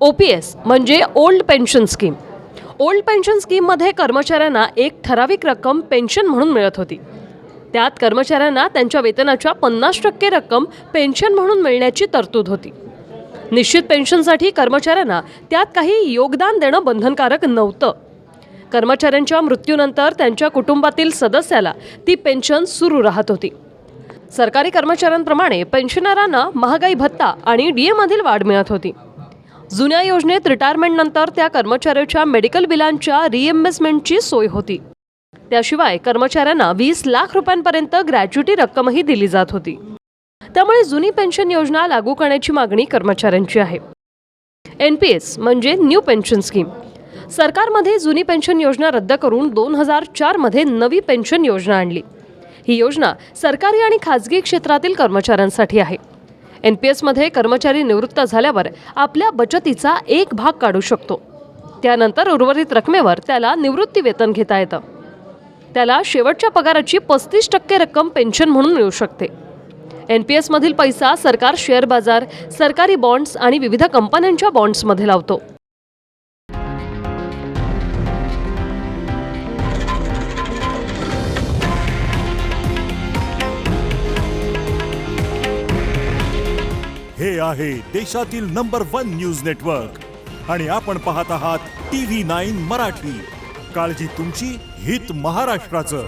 OPS म्हणजे old pension scheme. Old pension स्कीममध्ये कर्मचाऱ्यांना एक ठराविक रक्कम पेन्शन म्हणून मिळत होती. त्यात कर्मचाऱ्यांना त्यांच्या वेतनाच्या 50% रक्कम पेन्शन म्हणून मिळण्याची तरतूद होती. निश्चित पेन्शनसाठी कर्मचाऱ्यांना त्यात काही योगदान देणं बंधनकारक नव्हतं. कर्मचाऱ्यांच्या मृत्यूनंतर त्यांच्या कुटुंबातील सदस्याला ती पेन्शन सुरू राहत होती. सरकारी कर्मचाऱ्यांप्रमाणे पेन्शनरांना महागाई भत्ता आणि DA-मधील वाढ मिळत होती. जुन्या योजनेत रिटायरमेंटनंतर त्या कर्मचाऱ्याच्या मेडिकल बिलांच्या रिएम्बर्समेंटची सोय होती. त्याशिवाय कर्मचाऱ्यांना 20 लाख रुपयांपर्यंत ग्रॅच्युटी रक्कमही दिली जात होती. त्यामुळे जुनी पेन्शन योजना लागू करण्याची मागणी कर्मचाऱ्यांची आहे. NPS म्हणजे न्यू पेन्शन स्कीम. सरकारमध्ये जुनी पेन्शन योजना रद्द करून 2004 मध्ये नवी पेन्शन योजना आणली. ही योजना सरकारी आणि खाजगी क्षेत्रातील कर्मचाऱ्यांसाठी आहे. NPS मध्ये कर्मचारी निवृत्त झाल्यावर आपल्या बचतीचा एक भाग काढू शकतो. त्यानंतर उर्वरित रकमेवर त्याला निवृत्ती वेतन घेता येतं. त्याला शेवटच्या पगाराची 35% रक्कम पेन्शन म्हणून मिळू शकते. NPS मधील पैसा सरकार शेअर बाजार, सरकारी बॉन्ड्स आणि विविध कंपन्यांच्या बॉन्ड्समध्ये लावतो. हे आहे देशातील नंबर 1 न्यूज नेटवर्क आणि आपण पाहत आहात TV9 मराठी. काळजी तुमची, हित महाराष्ट्राचं.